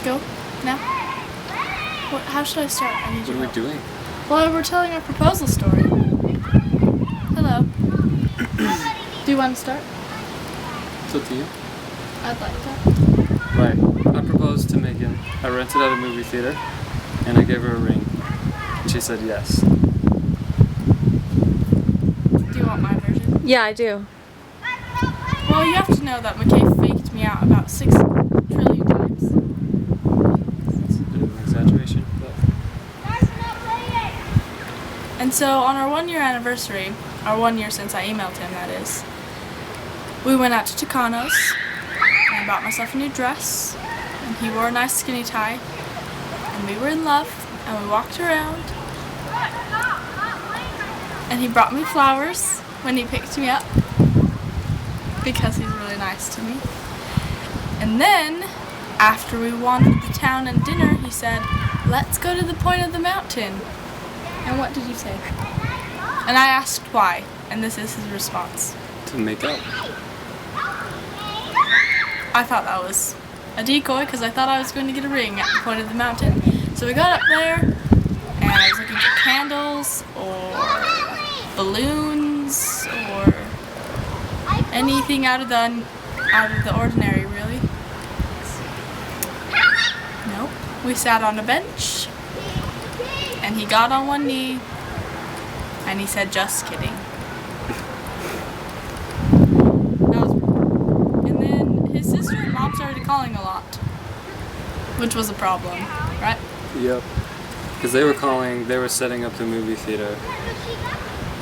Go now. What? How should I start? I need What your are we help. doing? Well, we're telling our proposal story. Hello. Do you want to start? It's up to you. I'd like that. Right. I proposed to Megan. I rented out a movie theater, and I gave her a ring. And she said yes. Do you want my version? Yeah, I do. Well, you have to know that McKay faked me out about 6 trillion times. That's a bit of an exaggeration, but And so on our 1 year anniversary, our 1 year since I emailed him, that is, we went out to Tucanos, and I bought myself a new dress, and he wore a nice skinny tie, and we were in love, and we walked around, and he brought me flowers when he picked me up, because he's really nice to me. And then, after we wandered the town and dinner, he said, "Let's go to the point of the mountain." And what did you say? And I asked why, and this is his response. to make out. I thought that was a decoy because I thought I was going to get a ring at the point of the mountain. So we got up there, and I was looking for candles or balloons or anything out of the ordinary, really. Nope. We sat on a bench, and he got on one knee, and he said, "Just kidding." And then his sister and mom started calling a lot, which was a problem, right? Yep. Because they were setting up the movie theater.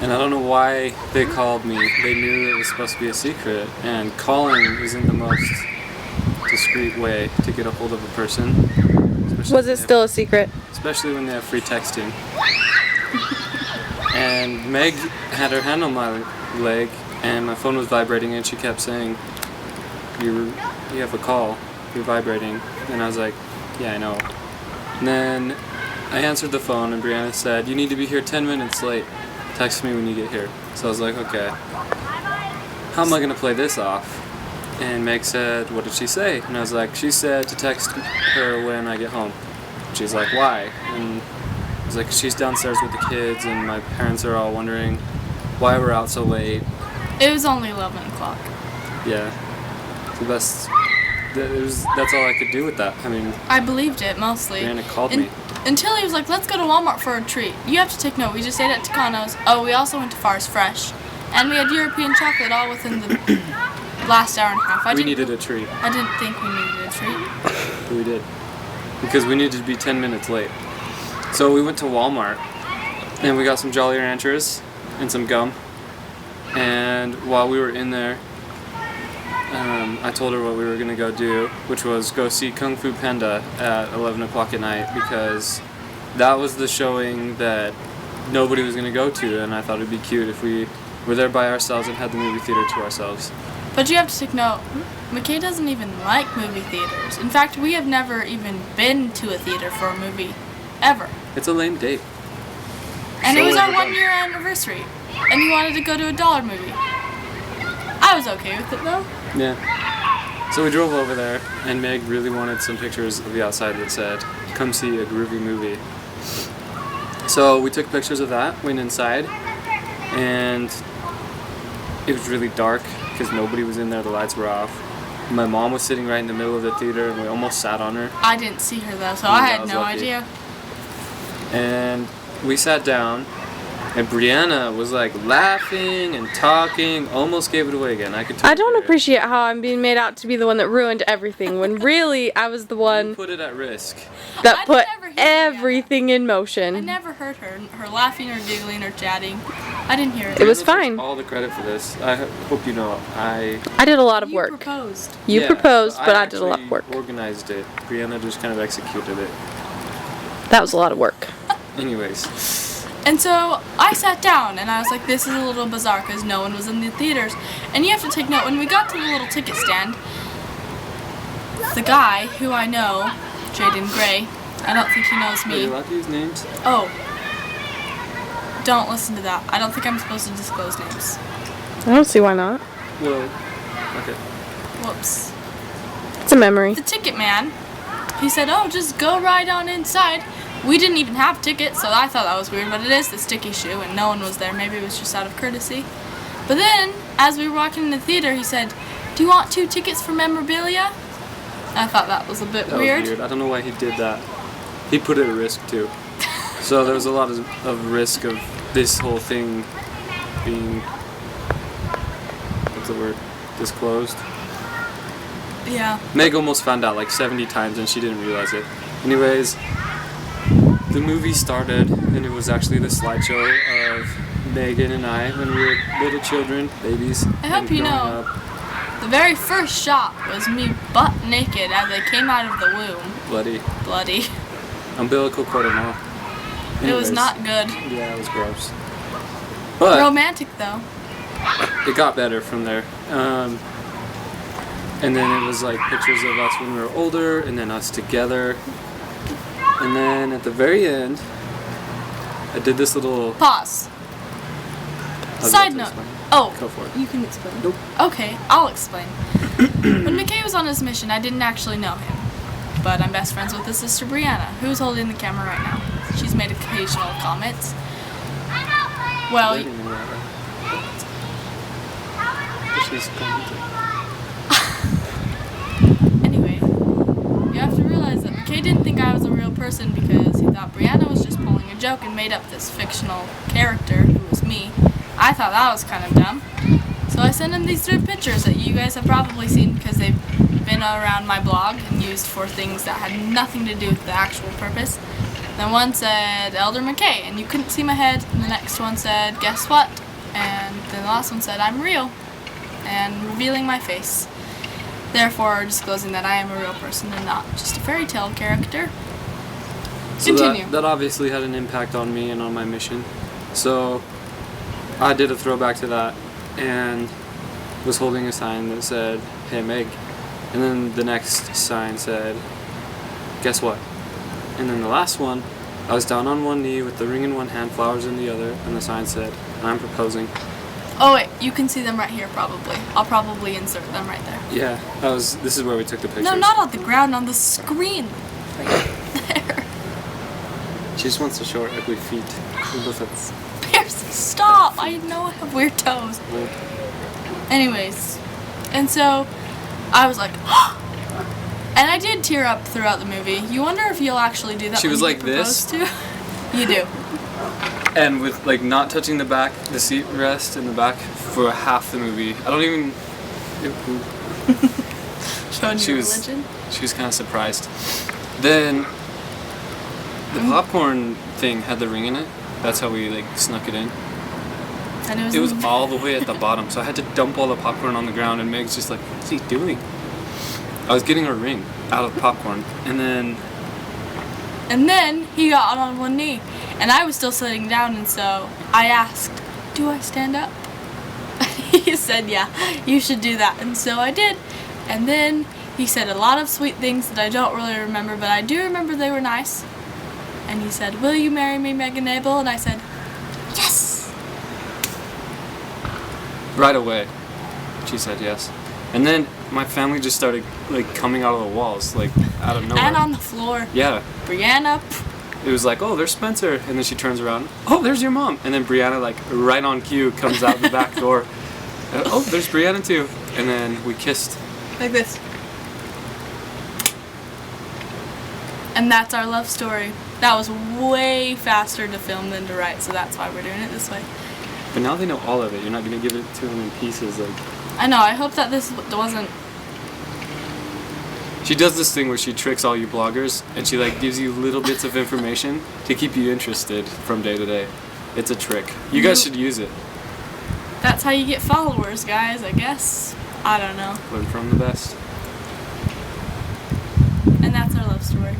And I don't know why they called me. They knew it was supposed to be a secret, and calling isn't the most discreet way to get a hold of a person. Was it still a secret? Especially when they have free texting. And Meg had her hand on my leg, and my phone was vibrating, and she kept saying, you have a call, you're vibrating. And I was like, yeah, I know. And then I answered the phone, and Brianna said, "You need to be here 10 minutes late. Text me when you get here." So I was like, okay. How am I going to play this off? And Meg said, "What did she say?" And I was like, "She said to text her when I get home." She's like, "Why?" And I was like, "She's downstairs with the kids, and my parents are all wondering why we're out so late." It was only 11 o'clock. Yeah. The best. That's all I could do with that. I mean, I believed it, mostly. Brianna called me. Until he was like, "Let's go to Walmart for a treat." You have to take note. We just ate at Tucanos. Oh, we also went to Far's Fresh. And we had European chocolate all within the last hour and a half. We needed a treat. I didn't think we needed a treat. We did. Because we needed to be 10 minutes late. So we went to Walmart, and we got some Jolly Ranchers and some gum. And while we were in there, I told her what we were going to go do, which was go see Kung Fu Panda at 11 o'clock at night, because that was the showing that nobody was going to go to, and I thought it'd be cute if we were there by ourselves and had the movie theater to ourselves. But you have to take note, McKay doesn't even like movie theaters. In fact, we have never even been to a theater for a movie, ever. It's a lame date. And it So was our is it. 1 year anniversary, and he wanted to go to a dollar movie. I was okay with it though. Yeah. So we drove over there, and Meg really wanted some pictures of the outside that said, "Come see a groovy movie." So we took pictures of that, went inside, and it was really dark because nobody was in there, the lights were off. My mom was sitting right in the middle of the theater, and we almost sat on her. I didn't see her though, so Yeah, I I had was no lucky. idea. And we sat down, and Brianna was like laughing and talking, almost gave it away again. I I don't appreciate how I'm being made out to be the one that ruined everything, when really I was the one Put it at risk. that I put never hear Brianna. everything in I motion. never heard her laughing or giggling or chatting. I didn't hear it. It was Brianna takes fine. all the credit for this. I hope you know I did a lot of You work. proposed. You Yeah, proposed, but I did a lot actually of work. Organized it. Brianna just kind of executed it. That was a lot of work. Anyways, And so I sat down and I was like, this is a little bizarre because no one was in the theaters. And you have to take note, when we got to the little ticket stand, the guy who I know, Jaden Gray, I don't think he knows are you me. allowed to use names? Oh, don't listen to that. I don't think I'm supposed to disclose names. I don't see why not. Well, okay. Whoops. It's a memory. The ticket man he said, oh, just go right on inside. We didn't even have tickets, so I thought that was weird, but it is the Sticky Shoe, and no one was there. Maybe it was just out of courtesy. But then, as we were walking in the theater, he said, do you want 2 tickets for memorabilia? I thought that was a bit That weird. was weird. I don't know why he did that. He put it at risk too. So there was a lot of risk of this whole thing being, what's the word, disclosed. Yeah. Meg almost found out like 70 times and she didn't realize it. Anyways, the movie started and it was actually the slideshow of Megan and I when we were little children, babies. I hope you know, the very first shot was me butt naked as I came out of the womb. Bloody. Bloody. Umbilical cord and all. It was Anyways, not good. Yeah, it was gross. But Romantic though. it got better from there. And then it was like pictures of us when we were older, and then us together. And then at the very end, I did this little. Pause. I was Side about to note. explain. Oh, Go for it. You can explain. Nope. okay, I'll explain. When McKay was on his mission, I didn't actually know him. But I'm best friends with his sister Brianna, who's holding the camera right now. She's made occasional comments. Well, I didn't know that. She's commenting. anyway, you have to realize that McKay didn't think I was a real person because he thought Brianna was just pulling a joke and made up this fictional character who was me. I thought that was kind of dumb. So I sent him these 3 pictures that you guys have probably seen because they've been around my blog and used for things that had nothing to do with the actual purpose. Then one said Elder McKay and you couldn't see my head, and the next one said guess what, and then the last one said I'm real, and revealing my face, therefore disclosing that I am a real person and not just a fairy tale character. So Continue. that obviously had an impact on me and on my mission. So I did a throwback to that and was holding a sign that said, "Hey Meg," and then the next sign said, "Guess what?" And then the last one, I was down on one knee with the ring in one hand, flowers in the other, and the sign said, "I'm proposing." Oh wait, you can see them right here probably. I'll probably insert them right there. Yeah, this is where we took the pictures. No, not on the ground, on the screen. Right there. She just wants to show her ugly feet. Pierce, stop! I know I have weird toes. Anyways, and so I was like, and I did tear up throughout the movie. You wonder if you'll actually do that. She when was you like get this? proposed to? You do. And with like not touching the seat rest in the back for half the movie. I don't even. Showing She your was- religion. She was kind of surprised. Then the popcorn thing had the ring in it. That's how we like snuck it in. And It was all the way at the bottom, so I had to dump all the popcorn on the ground. And Meg's just like, "What's he doing?" I was getting a ring out of popcorn, and then And then he got on one knee, and I was still sitting down, and so I asked, "Do I stand up?" He said, "Yeah, you should do that," and so I did. And then he said a lot of sweet things that I don't really remember, but I do remember they were nice. And he said, "Will you marry me, Megan Abel?" And I said, "Yes." right away, she said yes. And then my family just started like coming out of the walls, like out of nowhere. And on the floor, Yeah. Brianna. It was like, "Oh, there's Spencer," and then she turns around, "Oh, there's your mom," and then Brianna, like right on cue, comes out the back door. "Oh, there's Brianna too," and then we kissed. Like this. And that's our love story. That was way faster to film than to write, so that's why we're doing it this way. But now they know all of it. You're not gonna give it to them in pieces. Like I know, I hope that this wasn't... she does this thing where she tricks all you bloggers, and she like gives you little bits of information to keep you interested from day to day. It's a trick. You guys should use it. That's how you get followers, guys, I guess. I don't know. Learn from the best. And that's our love story.